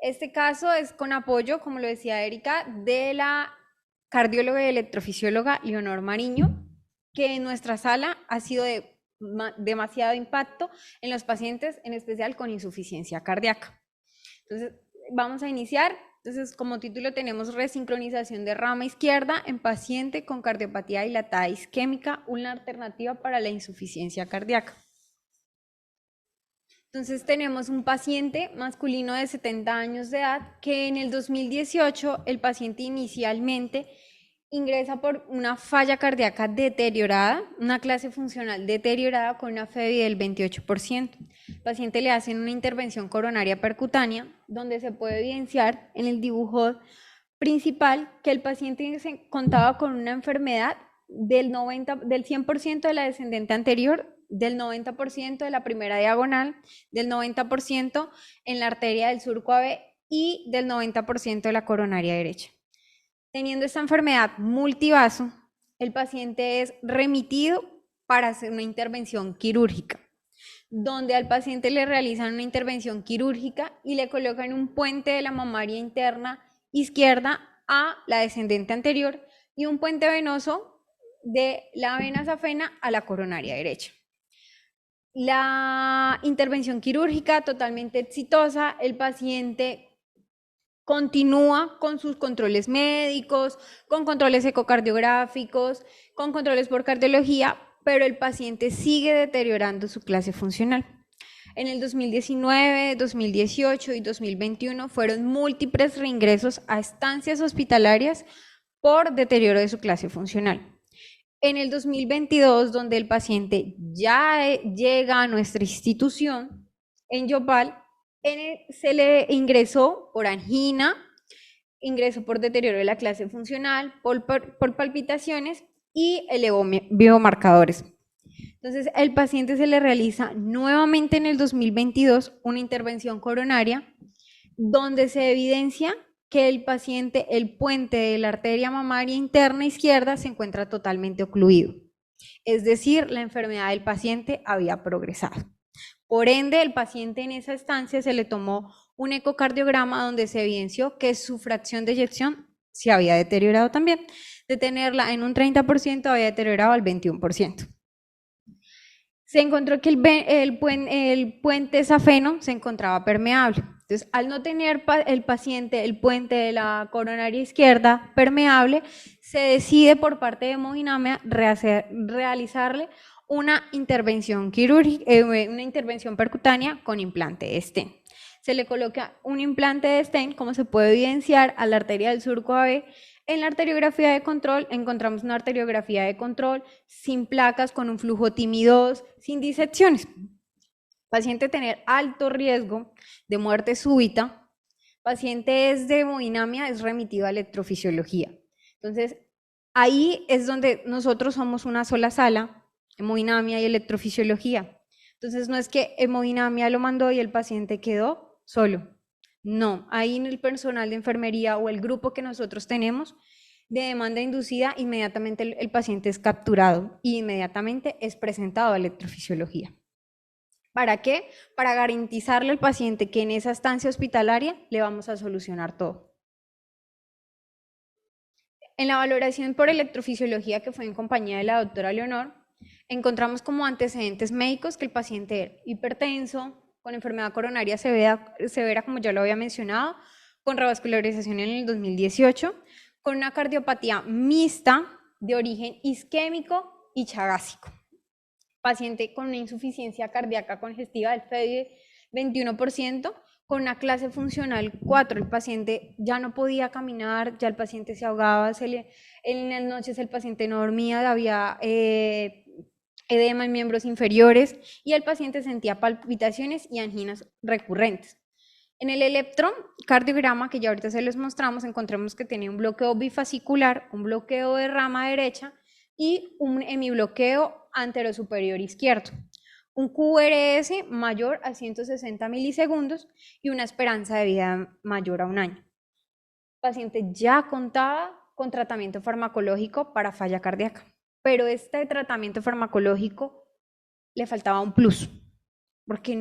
Este caso es con apoyo, como lo decía Erika, de la cardióloga y electrofisióloga Leonor Mariño, que en nuestra sala ha sido de demasiado impacto en los pacientes, en especial con insuficiencia cardíaca. Entonces, vamos a iniciar. Entonces, como título tenemos resincronización de rama izquierda en paciente con cardiopatía dilatada isquémica, una alternativa para la insuficiencia cardíaca. Entonces tenemos un paciente masculino de 70 años de edad que en el 2018 el paciente inicialmente ingresa por una falla cardíaca deteriorada, una clase funcional deteriorada con una FEBI del 28%. El paciente le hacen una intervención coronaria percutánea donde se puede evidenciar en el dibujo principal que el paciente contaba con una enfermedad del 100% de la descendente anterior, del 90% de la primera diagonal, del 90% en la arteria del surco AB y del 90% de la coronaria derecha. Teniendo esta enfermedad multivaso, el paciente es remitido para hacer una intervención quirúrgica, donde al paciente le realizan una intervención quirúrgica y le colocan un puente de la mamaria interna izquierda a la descendente anterior y un puente venoso de la vena safena a la coronaria derecha. La intervención quirúrgica totalmente exitosa, el paciente continúa con sus controles médicos, con controles ecocardiográficos, con controles por cardiología, pero el paciente sigue deteriorando su clase funcional. En el 2019, 2018 y 2021 fueron múltiples reingresos a estancias hospitalarias por deterioro de su clase funcional. En el 2022, donde el paciente ya llega a nuestra institución, en Yopal, se le ingresó por angina, ingresó por deterioro de la clase funcional, por palpitaciones y elevó biomarcadores. Entonces, el paciente se le realiza nuevamente en el 2022 una intervención coronaria donde se evidencia que el paciente, el puente de la arteria mamaria interna izquierda se encuentra totalmente ocluido. Es decir, la enfermedad del paciente había progresado. Por ende, el paciente en esa estancia se le tomó un ecocardiograma donde se evidenció que su fracción de eyección se había deteriorado también. De tenerla en un 30% había deteriorado al 21%. Se encontró que el puente safeno se encontraba permeable. Entonces, al no tener el paciente el puente de la coronaria izquierda permeable, se decide por parte de hemodinamia realizarle una intervención quirúrgica, una intervención percutánea con implante de stent. Se le coloca un implante de stent, como se puede evidenciar, a la arteria del surco AB. En la arteriografía de control encontramos una arteriografía de control sin placas, con un flujo TIMI2, sin disecciones. Paciente tener alto riesgo de muerte súbita. Paciente es de hemodinamia, es remitido a electrofisiología. Entonces, ahí es donde nosotros somos una sola sala, hemodinamia y electrofisiología. Entonces, no es que hemodinamia lo mandó y el paciente quedó solo. No, ahí en el personal de enfermería o el grupo que nosotros tenemos de demanda inducida, inmediatamente el paciente es capturado y inmediatamente es presentado a electrofisiología. ¿Para qué? Para garantizarle al paciente que en esa estancia hospitalaria le vamos a solucionar todo. En la valoración por electrofisiología, que fue en compañía de la doctora Leonor, encontramos como antecedentes médicos que el paciente era hipertenso, con enfermedad coronaria severa, como ya lo había mencionado, con revascularización en el 2018, con una cardiopatía mixta de origen isquémico y chagásico. Paciente con una insuficiencia cardíaca congestiva del FEBI 21%, con una clase funcional 4. El paciente ya no podía caminar, ya el paciente se ahogaba, en las noches el paciente no dormía, había edema en miembros inferiores y el paciente sentía palpitaciones y anginas recurrentes. En el electrocardiograma, que ya ahorita se los mostramos, encontramos que tenía un bloqueo bifascicular, un bloqueo de rama derecha y un hemibloqueo anterosuperior izquierdo, un QRS mayor a 160 milisegundos y una esperanza de vida mayor a 1 año. El paciente ya contaba con tratamiento farmacológico para falla cardíaca, pero este tratamiento farmacológico le faltaba un plus, porque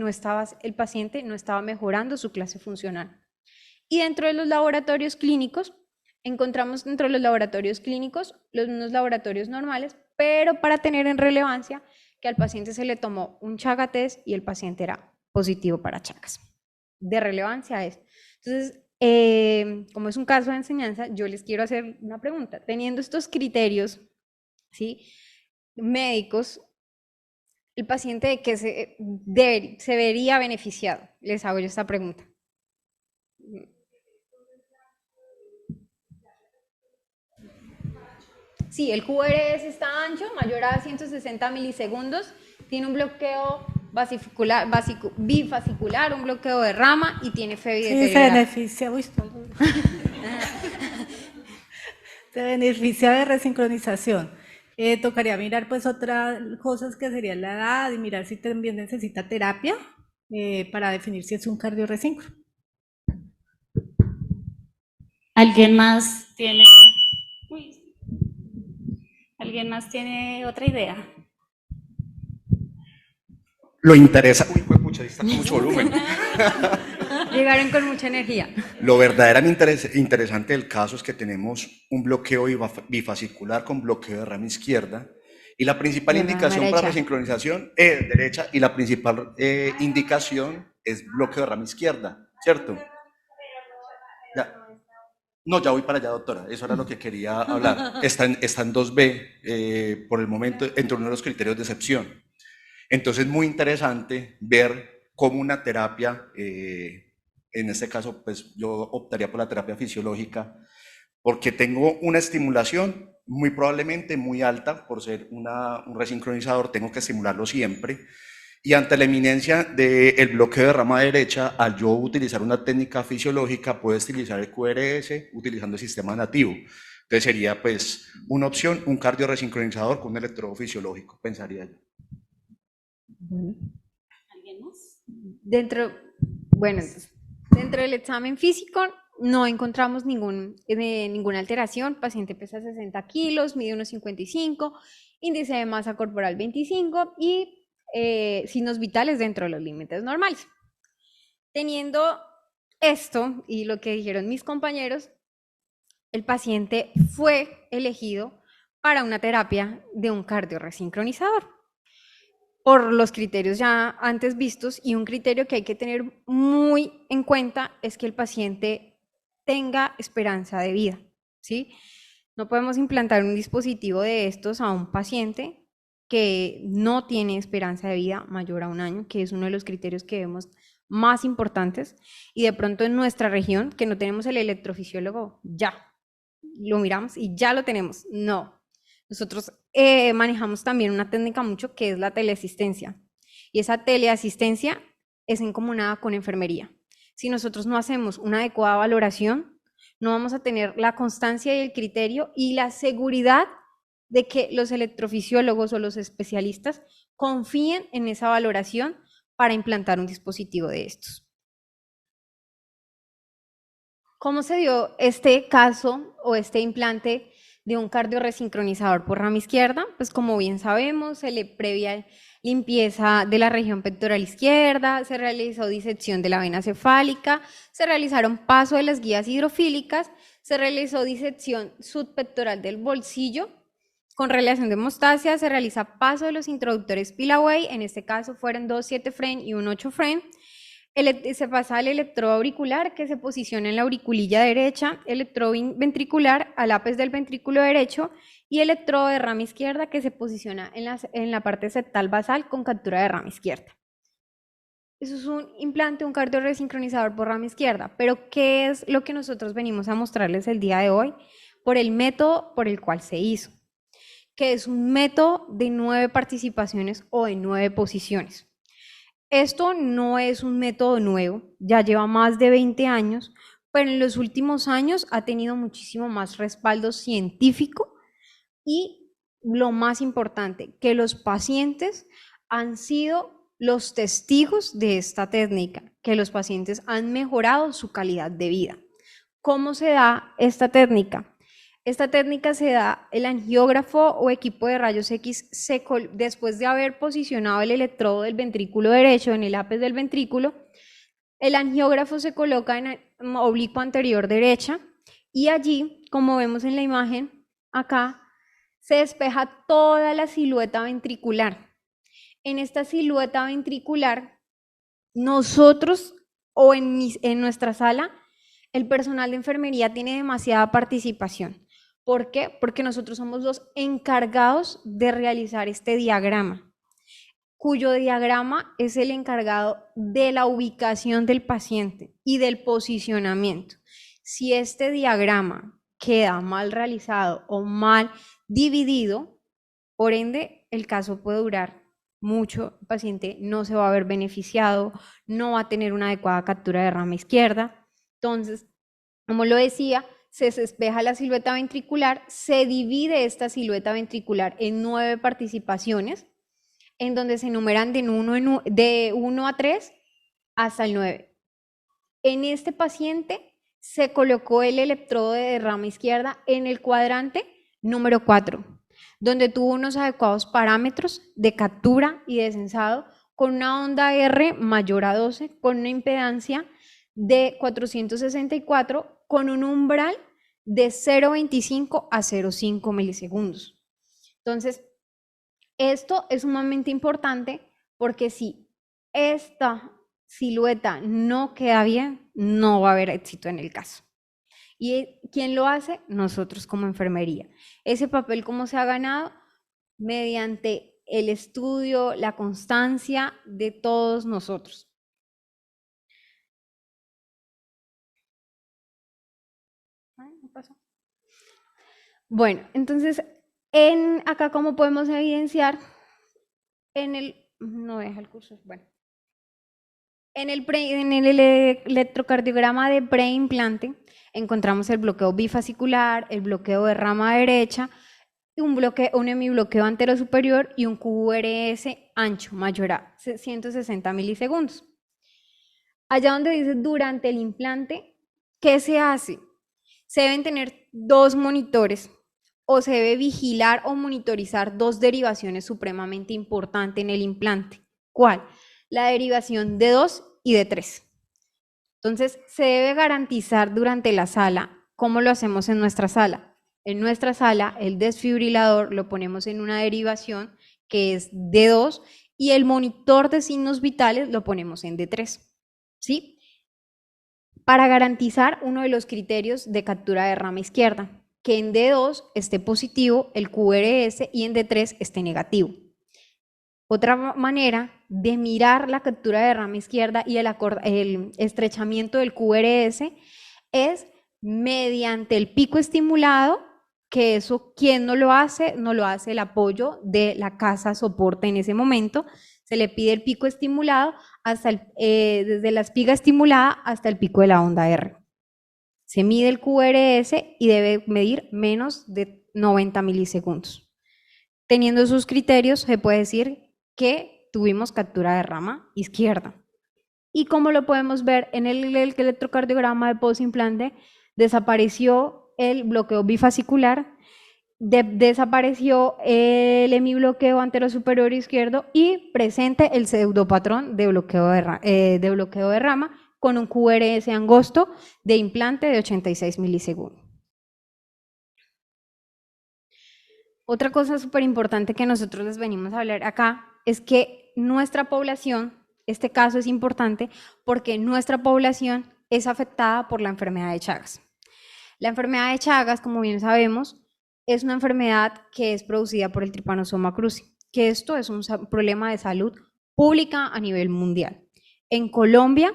el paciente no estaba mejorando su clase funcional. Y dentro de los laboratorios clínicos, encontramos dentro de los laboratorios clínicos los mismos laboratorios normales, pero para tener en relevancia que al paciente se le tomó un Chaga test y el paciente era positivo para Chagas. De relevancia es. Entonces, como es un caso de enseñanza, yo les quiero hacer una pregunta. Teniendo estos criterios, ¿sí?, médicos, ¿el paciente de qué se vería beneficiado? Les hago yo esta pregunta. Sí, el QRS está ancho, mayor a 160 milisegundos, tiene un bloqueo bifasicular, un bloqueo de rama y tiene fe Sí, se beneficia, se beneficia de resincronización. Tocaría mirar pues otras cosas que sería la edad y mirar si también necesita terapia para definir si es un cardiorresíncrono. ¿Alguien más tiene otra idea? Lo interesa. Uy, pucha, está con mucho volumen. Llegaron con mucha energía. Lo verdaderamente interesante del caso es que tenemos un bloqueo bifasicular con bloqueo de rama izquierda y la principal indicación para resincronización es derecha y la principal indicación es bloqueo de rama izquierda, ¿cierto? Ya. No, ya voy para allá, doctora. Eso era lo que quería hablar. Está en 2B por el momento entre uno de los criterios de excepción. Entonces, muy interesante ver cómo una terapia, en este caso, pues yo optaría por la terapia fisiológica, porque tengo una estimulación muy probablemente muy alta, por ser un resincronizador, tengo que estimularlo siempre, y ante la eminencia del bloqueo de rama derecha, al yo utilizar una técnica fisiológica, puedo utilizar el QRS utilizando el sistema nativo. Entonces sería pues una opción, un cardioresincronizador con un electrodo fisiológico, pensaría yo. ¿Alguien más? Dentro del examen físico no encontramos ninguna alteración. El paciente pesa 60 kilos, mide 1,55, índice de masa corporal 25 y signos vitales dentro de los límites normales. Teniendo esto y lo que dijeron mis compañeros, el paciente fue elegido para una terapia de un cardioresincronizador por los criterios ya antes vistos, y un criterio que hay que tener muy en cuenta es que el paciente tenga esperanza de vida, ¿sí? No podemos implantar un dispositivo de estos a un paciente que no tiene esperanza de vida mayor a 1 año, que es uno de los criterios que vemos más importantes, y de pronto en nuestra región, que no tenemos el electrofisiólogo, ya, lo miramos y ya lo tenemos. No, nosotros manejamos también una técnica mucho que es la teleasistencia, y esa teleasistencia es encomunada con enfermería. Si nosotros no hacemos una adecuada valoración, no vamos a tener la constancia y el criterio y la seguridad de que los electrofisiólogos o los especialistas confíen en esa valoración para implantar un dispositivo de estos. ¿Cómo se dio este caso o este implante de un cardioresincronizador por rama izquierda? Pues como bien sabemos, se le previa limpieza de la región pectoral izquierda, se realizó disección de la vena cefálica, se realizaron paso de las guías hidrofílicas, se realizó disección subpectoral del bolsillo con relación de hemostasia, se realiza paso de los introductores Pillaway, en este caso fueron 2 7 frame y un 8 frame. Se pasa al electrodo auricular, que se posiciona en la auriculilla derecha, electrodo ventricular al ápice del ventrículo derecho y electrodo de rama izquierda, que se posiciona en la parte septal basal con captura de rama izquierda. Eso es un implante, un cardioresincronizador por rama izquierda, pero ¿qué es lo que nosotros venimos a mostrarles el día de hoy? Por el método por el cual se hizo, que es un método de 9 participaciones o de 9 posiciones. Esto no es un método nuevo, ya lleva más de 20 años, pero en los últimos años ha tenido muchísimo más respaldo científico y lo más importante, que los pacientes han sido los testigos de esta técnica, que los pacientes han mejorado su calidad de vida. ¿Cómo se da esta técnica? Esta técnica se da el angiógrafo o equipo de rayos X después de haber posicionado el electrodo del ventrículo derecho en el ápice del ventrículo. El angiógrafo se coloca oblicuo anterior derecha, y allí, como vemos en la imagen, acá, se despeja toda la silueta ventricular. En esta silueta ventricular, nosotros, o en nuestra sala, el personal de enfermería tiene demasiada participación. ¿Por qué? Porque nosotros somos los encargados de realizar este diagrama, cuyo diagrama es el encargado de la ubicación del paciente y del posicionamiento. Si este diagrama queda mal realizado o mal dividido, por ende, el caso puede durar mucho, el paciente no se va a ver beneficiado, no va a tener una adecuada captura de rama izquierda. Entonces, como lo decía, se despeja la silueta ventricular, se divide esta silueta ventricular en 9 participaciones, en donde se enumeran de 1 a 3 hasta el 9. En este paciente se colocó el electrodo de rama izquierda en el cuadrante número 4, donde tuvo unos adecuados parámetros de captura y de sensado con una onda R mayor a 12, con una impedancia de 464, con un umbral de 0,25 a 0,5 milisegundos. Entonces, esto es sumamente importante porque si esta silueta no queda bien, no va a haber éxito en el caso. ¿Y quién lo hace? Nosotros como enfermería. Ese papel, ¿cómo se ha ganado? Mediante el estudio, la constancia de todos nosotros. Bueno, entonces, acá como podemos evidenciar, no deja el curso, bueno. En el electrocardiograma de preimplante encontramos el bloqueo bifascicular, el bloqueo de rama derecha, un hemibloqueo anterosuperior y un QRS ancho mayor a 160 milisegundos. Allá donde dice durante el implante, ¿qué se hace? Se deben tener 2 monitores o se debe vigilar o monitorizar 2 derivaciones supremamente importantes en el implante. ¿Cuál? La derivación de 2 y de 3. Entonces, se debe garantizar durante la sala, ¿cómo lo hacemos en nuestra sala? En nuestra sala, el desfibrilador lo ponemos en una derivación que es de 2 y el monitor de signos vitales lo ponemos en de 3, ¿sí? Para garantizar uno de los criterios de captura de rama izquierda, que en D2 esté positivo el QRS y en D3 esté negativo. Otra manera de mirar la captura de rama izquierda y el estrechamiento del QRS es mediante el pico estimulado, que eso, ¿quién no lo hace? No lo hace el apoyo de la casa soporte en ese momento. Se le pide el pico estimulado hasta desde la espiga estimulada hasta el pico de la onda R. Se mide el QRS y debe medir menos de 90 milisegundos. Teniendo esos criterios, se puede decir que tuvimos captura de rama izquierda. Y como lo podemos ver en el electrocardiograma de postimplante, desapareció el bloqueo bifascicular, desapareció el hemibloqueo anterosuperior izquierdo y presente el pseudopatrón de bloqueo de rama con un QRS angosto de implante de 86 milisegundos. Otra cosa súper importante que nosotros les venimos a hablar acá es que nuestra población, este caso es importante porque nuestra población es afectada por la enfermedad de Chagas. La enfermedad de Chagas, como bien sabemos, es una enfermedad que es producida por el Trypanosoma cruzi, que esto es un problema de salud pública a nivel mundial. En Colombia,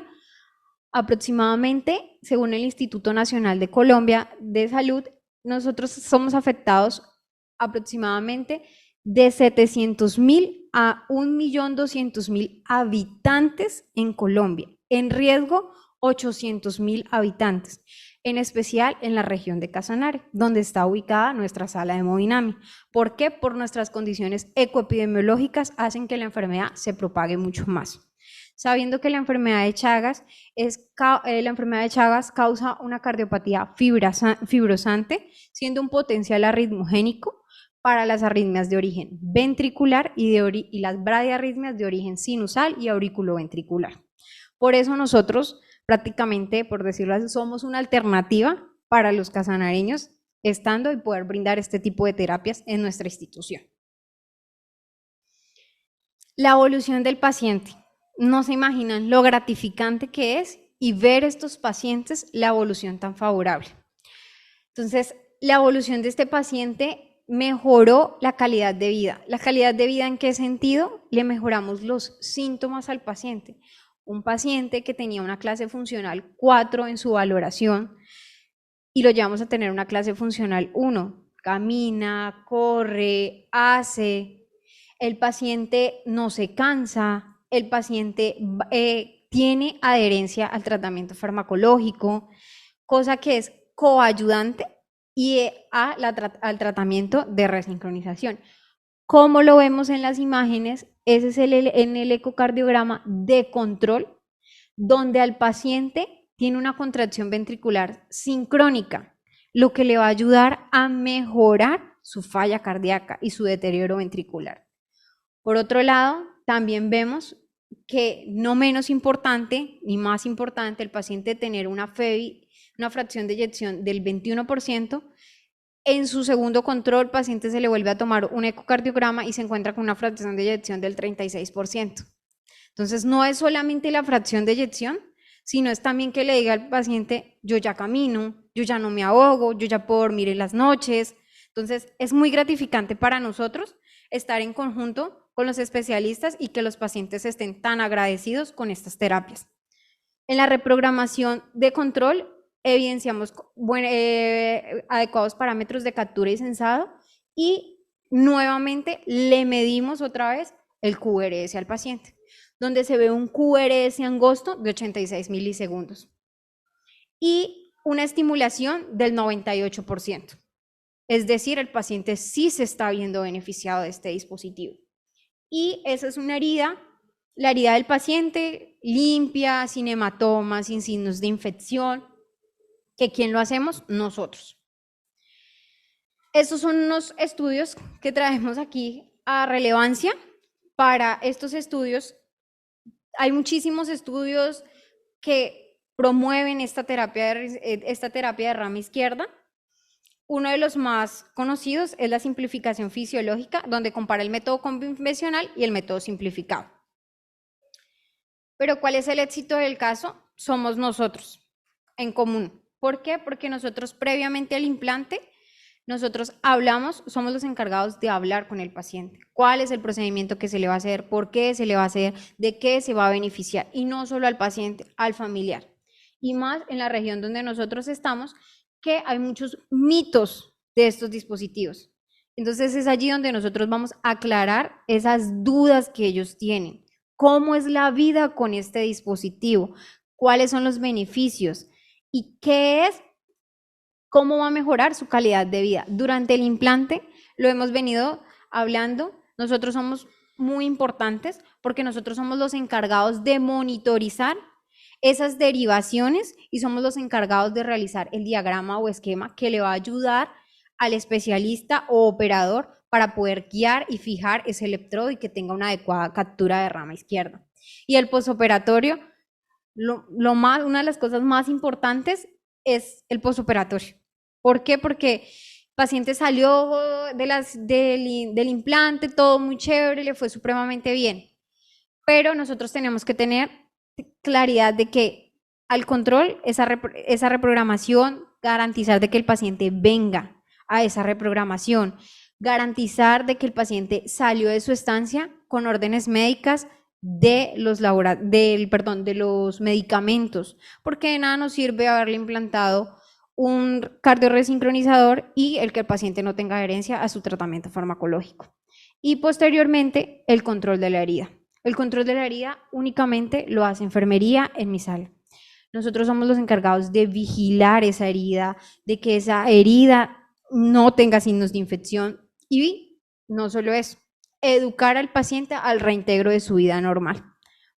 aproximadamente, según el Instituto Nacional de Colombia de Salud, nosotros somos afectados aproximadamente de 700.000 a 1.200.000 habitantes en Colombia. En riesgo, 800.000 habitantes, en especial en la región de Casanare, donde está ubicada nuestra sala de hemodinamia. ¿Por qué? Por nuestras condiciones ecoepidemiológicas hacen que la enfermedad se propague mucho más. Sabiendo que la enfermedad de Chagas causa una cardiopatía fibrosante, siendo un potencial arritmogénico para las arritmias de origen ventricular y las bradiarritmias de origen sinusal y auriculoventricular. Por eso nosotros prácticamente, por decirlo así, somos una alternativa para los casanareños estando y poder brindar este tipo de terapias en nuestra institución. La evolución del paciente. No se imaginan lo gratificante que es y ver estos pacientes la evolución tan favorable. Entonces, la evolución de este paciente mejoró la calidad de vida. ¿La calidad de vida en qué sentido? Le mejoramos los síntomas al paciente. Un paciente que tenía una clase funcional 4 en su valoración y lo llevamos a tener una clase funcional 1. Camina, corre, hace. El paciente no se cansa, el paciente tiene adherencia al tratamiento farmacológico, cosa que es coayudante y al tratamiento de resincronización. Como lo vemos en las imágenes, ese es en el ecocardiograma de control, donde al paciente tiene una contracción ventricular sincrónica, lo que le va a ayudar a mejorar su falla cardíaca y su deterioro ventricular. Por otro lado, también vemos que no menos importante, ni más importante, el paciente tener una FEBI, una fracción de eyección del 21%, en su segundo control, el paciente se le vuelve a tomar un ecocardiograma y se encuentra con una fracción de eyección del 36%. Entonces, no es solamente la fracción de eyección, sino es también que le diga al paciente, yo ya camino, yo ya no me ahogo, yo ya puedo dormir en las noches. Entonces, es muy gratificante para nosotros estar en conjunto con los especialistas y que los pacientes estén tan agradecidos con estas terapias. En la reprogramación de control, evidenciamos adecuados parámetros de captura y sensado y nuevamente le medimos otra vez el QRS al paciente, donde se ve un QRS angosto de 86 milisegundos y una estimulación del 98%. Es decir, el paciente sí se está viendo beneficiado de este dispositivo. Y esa es una herida, la herida del paciente, limpia, sin hematomas, sin signos de infección, que ¿quién lo hacemos? Nosotros. Estos son unos estudios que traemos aquí a relevancia. Para estos estudios, hay muchísimos estudios que promueven esta terapia de rama izquierda. Uno de los más conocidos es la simplificación fisiológica, donde compara el método convencional y el método simplificado. Pero ¿cuál es el éxito del caso? Somos nosotros, en común. ¿Por qué? Porque nosotros previamente al implante, nosotros somos los encargados de hablar con el paciente. ¿Cuál es el procedimiento que se le va a hacer? ¿Por qué se le va a hacer? ¿De qué se va a beneficiar? Y no solo al paciente, al familiar. Y más en la región donde nosotros estamos, que hay muchos mitos de estos dispositivos. Entonces es allí donde nosotros vamos a aclarar esas dudas que ellos tienen. ¿Cómo es la vida con este dispositivo? ¿Cuáles son los beneficios? ¿Y cómo va a mejorar su calidad de vida? Durante el implante, lo hemos venido hablando, nosotros somos muy importantes porque nosotros somos los encargados de monitorizar esas derivaciones y somos los encargados de realizar el diagrama o esquema que le va a ayudar al especialista o operador para poder guiar y fijar ese electrodo y que tenga una adecuada captura de rama izquierda. Y el posoperatorio, una de las cosas más importantes es el posoperatorio. ¿Por qué? Porque el paciente salió del implante, todo muy chévere, le fue supremamente bien. Pero nosotros tenemos que tener claridad de que al control, esa reprogramación, garantizar de que el paciente venga a esa reprogramación, garantizar de que el paciente salió de su estancia con órdenes médicas de los medicamentos, porque de nada nos sirve haberle implantado un cardioresincronizador y el que el paciente no tenga adherencia a su tratamiento farmacológico. Y posteriormente, el control de la herida. El control de la herida únicamente lo hace enfermería en mi sala. Nosotros somos los encargados de vigilar esa herida, de que esa herida no tenga signos de infección y no solo eso, educar al paciente al reintegro de su vida normal.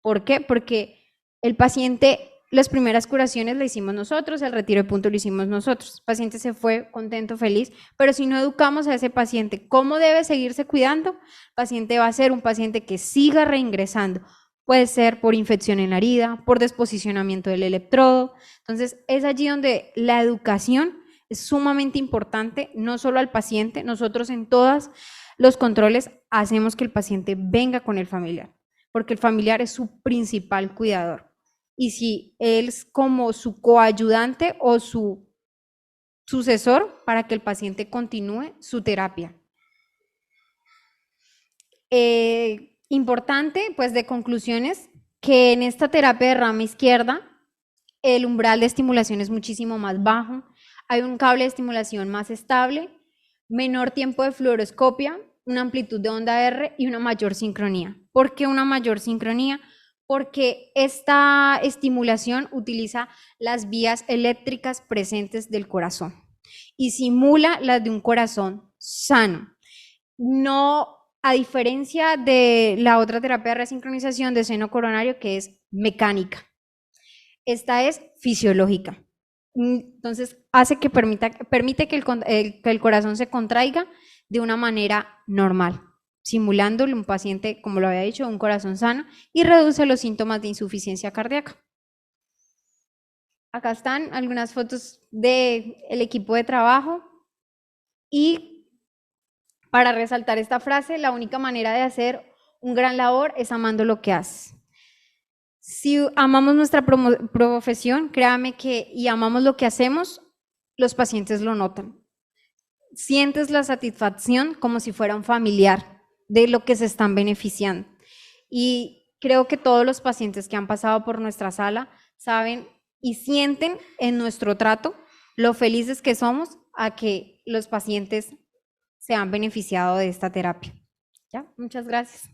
¿Por qué? Porque el paciente, las primeras curaciones las hicimos nosotros, el retiro de punto lo hicimos nosotros. El paciente se fue contento, feliz, pero si no educamos a ese paciente cómo debe seguirse cuidando, el paciente va a ser un paciente que siga reingresando puede ser por infección en la herida, por desposicionamiento del electrodo. Entonces, es allí donde la educación es sumamente importante, no solo al paciente, nosotros en todos los controles hacemos que el paciente venga con el familiar, porque el familiar es su principal cuidador. Y si él es como su coayudante o su sucesor para que el paciente continúe su terapia. Importante, pues de conclusiones, que en esta terapia de rama izquierda el umbral de estimulación es muchísimo más bajo, hay un cable de estimulación más estable, menor tiempo de fluoroscopia, una amplitud de onda R y una mayor sincronía. ¿Por qué una mayor sincronía? Porque esta estimulación utiliza las vías eléctricas presentes del corazón y simula las de un corazón sano. No, a diferencia de la otra terapia de resincronización de seno coronario, que es mecánica. Esta es fisiológica. Entonces, hace que permite que el corazón se contraiga de una manera normal, simulándole un paciente, como lo había dicho, un corazón sano, y reduce los síntomas de insuficiencia cardíaca. Acá están algunas fotos del equipo de trabajo y para resaltar esta frase, la única manera de hacer un gran labor es amando lo que haces. Si amamos nuestra profesión, créame que y amamos lo que hacemos, los pacientes lo notan. Sientes la satisfacción como si fuera un familiar de lo que se están beneficiando. Y creo que todos los pacientes que han pasado por nuestra sala saben y sienten en nuestro trato lo felices que somos a que los pacientes se han beneficiado de esta terapia. ¿Ya? Muchas gracias.